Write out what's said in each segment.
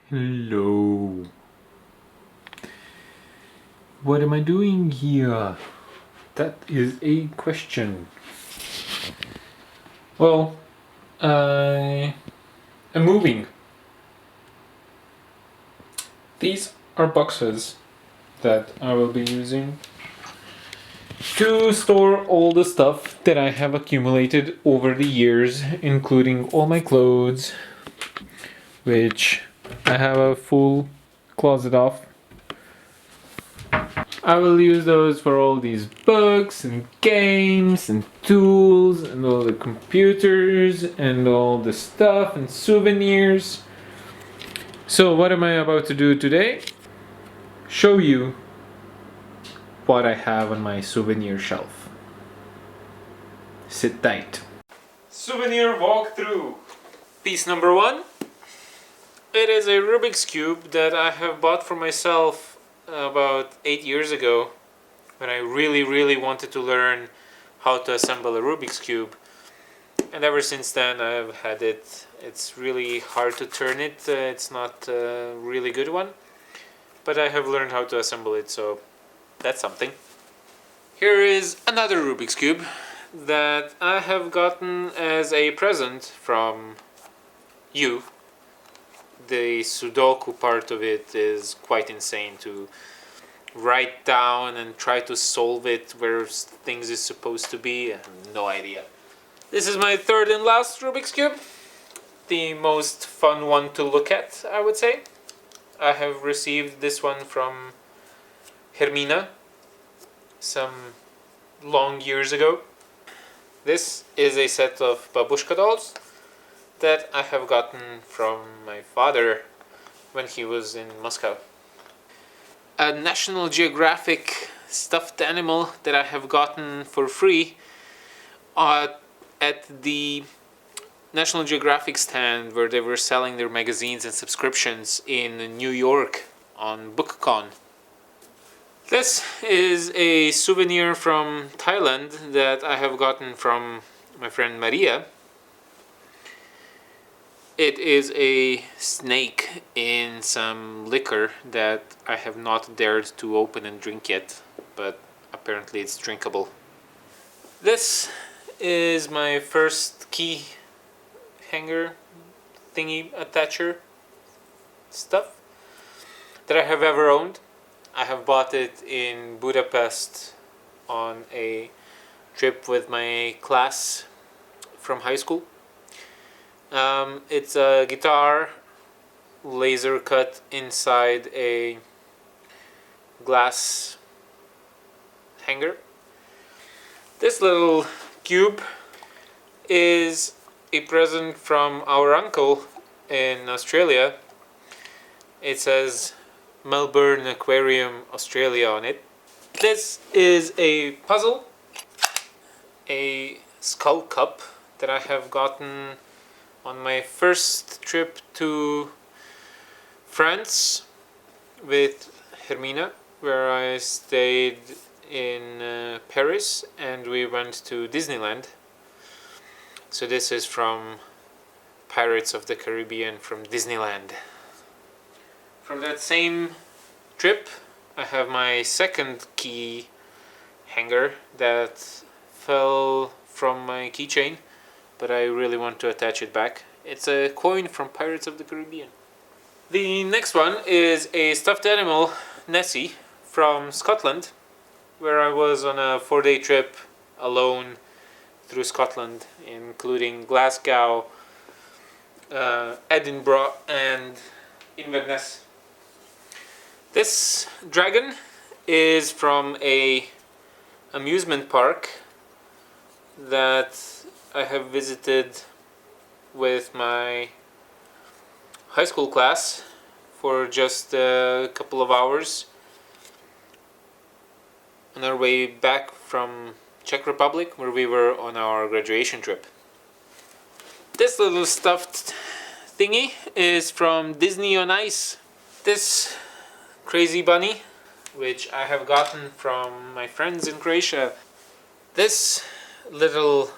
Hello. What am I doing here? That is a question. Well, I am moving. These are boxes that I will be using to store all the stuff that I have accumulated over the years, including all my clothes, which I have a full closet of. I will use those for all these books and games and tools and all the computers and all the stuff and souvenirs. So what am I about to do today? Show you what I have on my souvenir shelf. Sit tight. Souvenir walkthrough. Piece number one. It is a Rubik's Cube that I have bought for myself about 8 years ago when I really wanted to learn how to assemble a Rubik's Cube, and ever since then I've had it. It's really hard to turn it, it's not a really good one, but I have learned how to assemble it, so that's something. Here is another Rubik's Cube that I have gotten as a present from you. The Sudoku part of it is quite insane, to write down and try to solve it where things is supposed to be. I have no idea. This is my third and last Rubik's Cube. The most fun one to look at, I would say. I have received this one from Hermina some long years ago. This is a set of babushka dolls that I have gotten from my father when he was in Moscow. A National Geographic stuffed animal that I have gotten for free at the National Geographic stand where they were selling their magazines and subscriptions in New York on BookCon. This is a souvenir from Thailand that I have gotten from my friend Maria. It is a snake in some liquor that I have not dared to open and drink yet, but apparently it's drinkable. This is my first key hanger thingy attacher stuff that I have ever owned. I have bought it in Budapest on a trip with my class from high school. It's a guitar laser cut inside a glass hanger. This little cube is a present from our uncle in Australia. It says Melbourne Aquarium, Australia on it. This is a puzzle, a skull cup that I have gotten on my first trip to France with Hermina, where I stayed in Paris and we went to Disneyland. So this is from Pirates of the Caribbean from Disneyland. From that same trip, I have my second key hanger that fell from my keychain, but I really want to attach it back. It's a coin from Pirates of the Caribbean. The next one is a stuffed animal, Nessie, from Scotland, where I was on a 4-day trip alone through Scotland, including Glasgow, Edinburgh and Inverness. This dragon is from a amusement park that I have visited with my high school class for just a couple of hours on our way back from Czech Republic, where we were on our graduation trip. This little stuffed thingy is from Disney on Ice. This crazy bunny, which I have gotten from my friends in Croatia. This little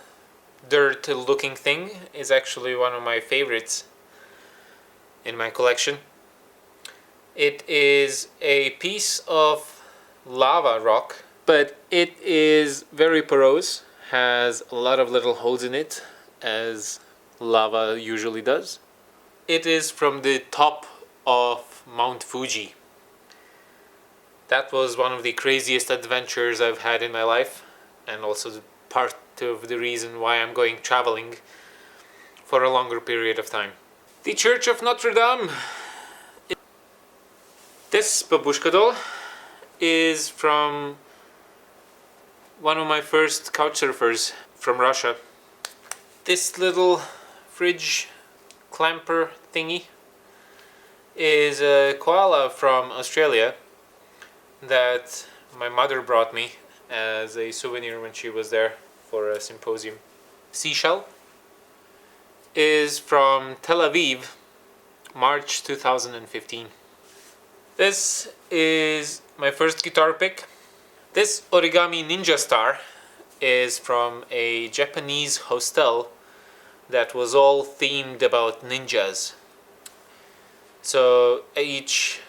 dirt looking thing is actually one of my favorites in my collection. It is a piece of lava rock, but it is very porous, has a lot of little holes in it, as lava usually does. It is from the top of Mount Fuji. That was one of the craziest adventures I've had in my life, and also part of the reason why I'm going traveling for a longer period of time. The Church of Notre Dame. This babushka doll is from one of my first couchsurfers from Russia. This little fridge clamper thingy is a koala from Australia that my mother brought me as a souvenir when she was there for a symposium. Seashell is from Tel Aviv, March 2015. This is my first guitar pick. This origami ninja star is from a Japanese hostel that was all themed about ninjas. So each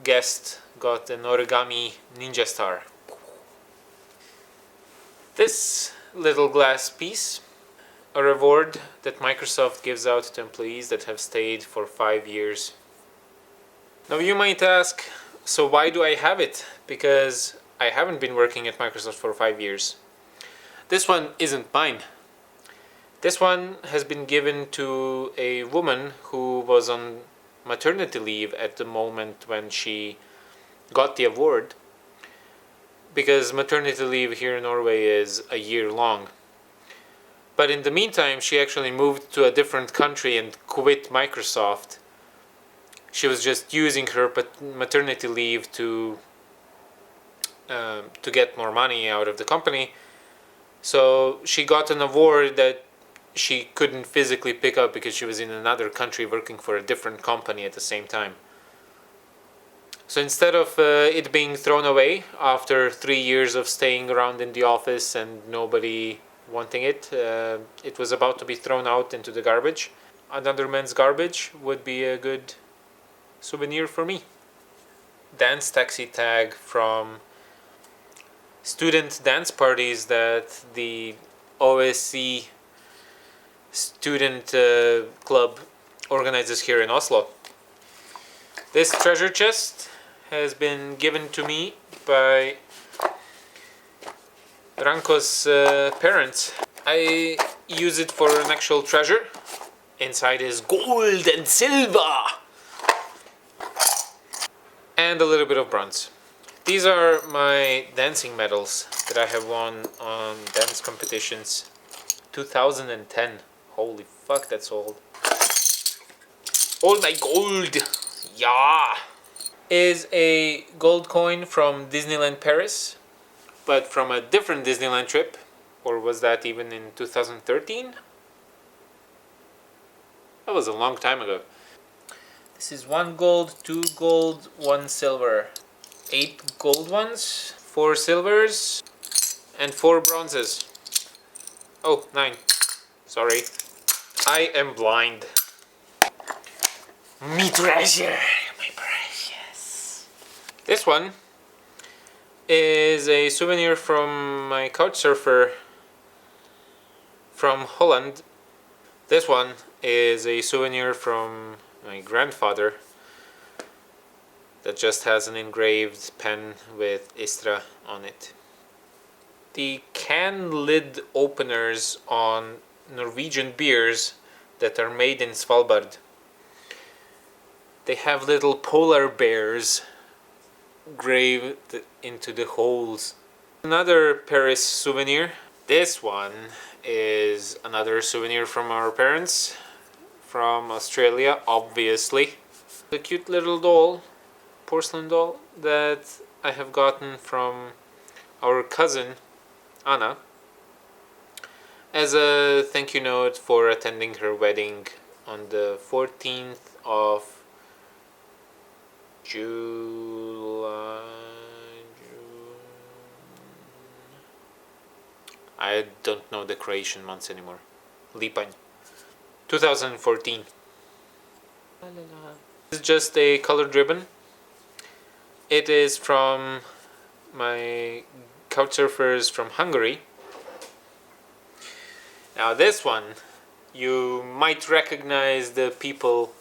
guest got an origami ninja star. This little glass piece, a reward that Microsoft gives out to employees that have stayed for 5 years. Now you might ask, so why do I have it? Because I haven't been working at Microsoft for 5 years. This one isn't mine. This one has been given to a woman who was on maternity leave at the moment when she got the award, because maternity leave here in Norway is a year long. But in the meantime, she actually moved to a different country and quit Microsoft. She was just using her maternity leave to get more money out of the company. So she got an award that she couldn't physically pick up because she was in another country working for a different company at the same time. So instead of it being thrown away after 3 years of staying around in the office and nobody wanting it, it was about to be thrown out into the garbage. Another man's garbage would be a good souvenir for me. Dance taxi tag from student dance parties that the OSC student club organizes here in Oslo. This treasure chest has been given to me by Ranko's parents. I use it for an actual treasure. Inside is gold and silver and a little bit of bronze. These are my dancing medals that I have won on dance competitions. 2010. Holy fuck, that's old. All my gold! Yeah! Is a gold coin from Disneyland Paris, but from a different Disneyland trip. Or was that even in 2013? That was a long time ago. This is 1 gold, 2 gold, 1 silver. 8 gold ones, 4 silvers, and 4 bronzes. Oh, 9. Sorry. I am blind. Me treasure, my precious. This one is a souvenir from my couchsurfer from Holland. This one is a souvenir from my grandfather that just has an engraved pen with Istra on it. The can lid openers on Norwegian beers that are made in Svalbard. They have little polar bears graved into the holes. Another Paris souvenir. This one is another souvenir from our parents from Australia, obviously. A cute little doll, porcelain doll, that I have gotten from our cousin Anna as a thank you note for attending her wedding on the 14th of July. I don't know the Croatian months anymore. Lipanj. 2014. This is just a colored ribbon It is from my couchsurfers from Hungary. Now this one, you might recognize the people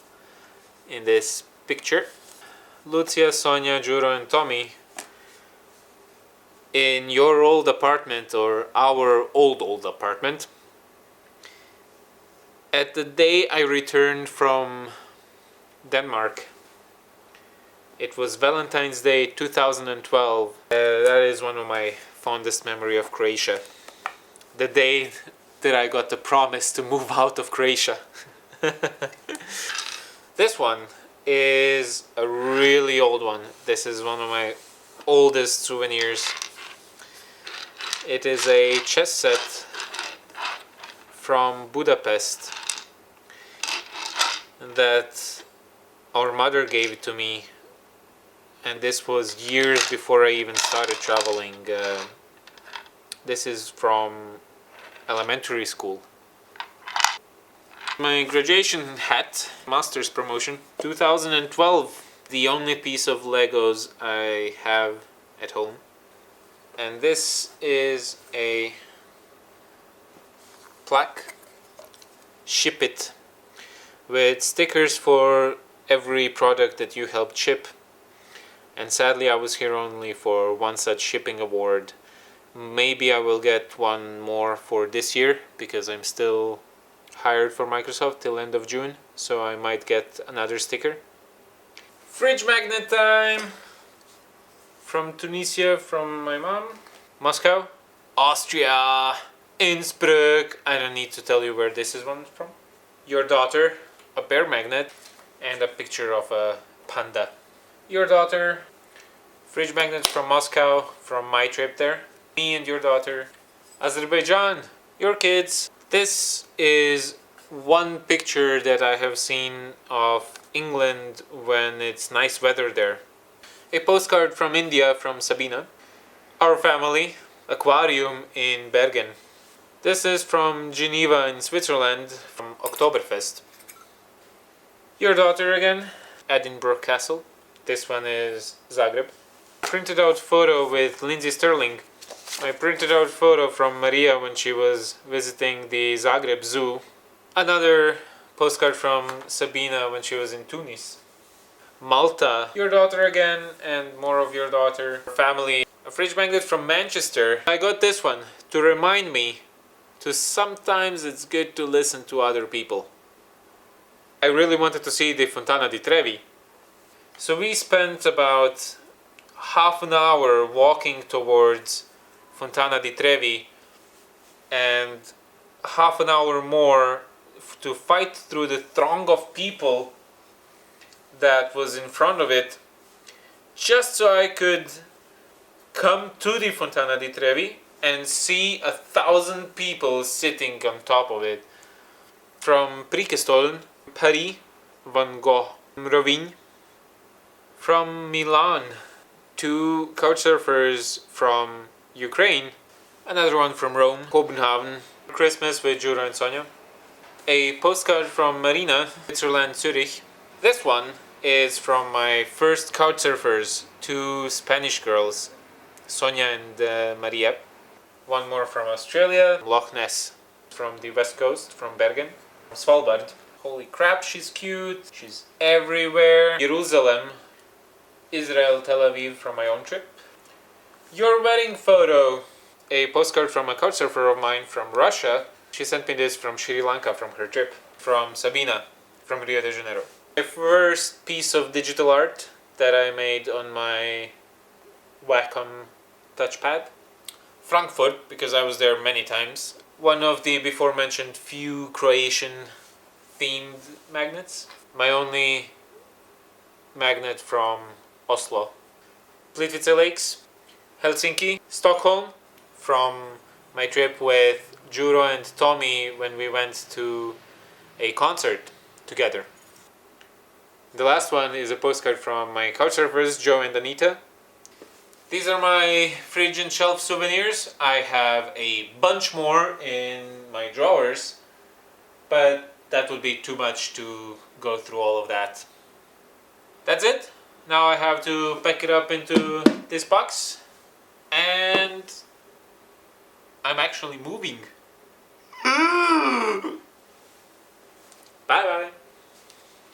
in this picture. Lucia, Sonia, Juro and Tommy. In your old apartment, or our old apartment, at the day I returned from Denmark. It was Valentine's Day 2012. That is one of my fondest memory of Croatia. The day that I got the promise to move out of Croatia. This one is a really old one. This is one of my oldest souvenirs. It is a chess set from Budapest that our mother gave it to me, and this was years before I even started traveling. This is from elementary school. My graduation hat, master's promotion, 2012. The only piece of Legos I have at home. And this is a plaque, ship it, with stickers for every product that you helped ship. And sadly I was here only for one such shipping award. Maybe I will get one more for this year, because I'm still hired for Microsoft till end of June, so I might get another sticker. Fridge magnet time! From Tunisia, from my mom. Moscow. Austria. Innsbruck. I don't need to tell you where this is one from. Your daughter. A bear magnet. And a picture of a panda. Your daughter. Fridge magnets from Moscow, from my trip there. Me and your daughter. Azerbaijan. Your kids. This is one picture that I have seen of England when it's nice weather there. A postcard from India from Sabina. Our family. Aquarium in Bergen. This is from Geneva in Switzerland, from Oktoberfest. Your daughter again. Edinburgh Castle. This one is Zagreb. Printed out photo with Lindsay Sterling. I printed out photo from Maria when she was visiting the Zagreb Zoo. Another postcard from Sabina when she was in Tunis. Malta. Your daughter again, and more of your daughter. Family. A fridge magnet from Manchester. I got this one to remind me to sometimes it's good to listen to other people. I really wanted to see the Fontana di Trevi. So we spent about half an hour walking towards Fontana di Trevi, and half an hour more to fight through the throng of people that was in front of it, just so I could come to the Fontana di Trevi and see 1,000 people sitting on top of it. From Prikestoln, Paris, Van Gogh, Rovigny. From Milan, 2 couchsurfers from Ukraine. Another one from Rome, Copenhagen. Christmas with Jura and Sonia. A postcard from Marina, Switzerland, Zurich. This one is from my first couchsurfers, 2 Spanish girls, Sonia and Maria. One more from Australia, Loch Ness, from the west coast, from Bergen. Svalbard. Holy crap, she's cute. She's everywhere. Jerusalem, Israel, Tel Aviv, from my own trip. Your wedding photo. A postcard from a couchsurfer of mine from Russia. She sent me this from Sri Lanka, from her trip. From Sabina, from Rio de Janeiro. My first piece of digital art that I made on my Wacom touchpad. Frankfurt, because I was there many times. One of the before mentioned few Croatian themed magnets. My only magnet from Oslo. Plitvice Lakes, Helsinki, Stockholm, from my trip with Juro and Tommy when we went to a concert together. The last one is a postcard from my couchsurfers, Joe and Anita. These are my fridge and shelf souvenirs. I have a bunch more in my drawers, but that would be too much to go through all of that. That's it. Now I have to pack it up into this box, and I'm actually moving. Bye bye.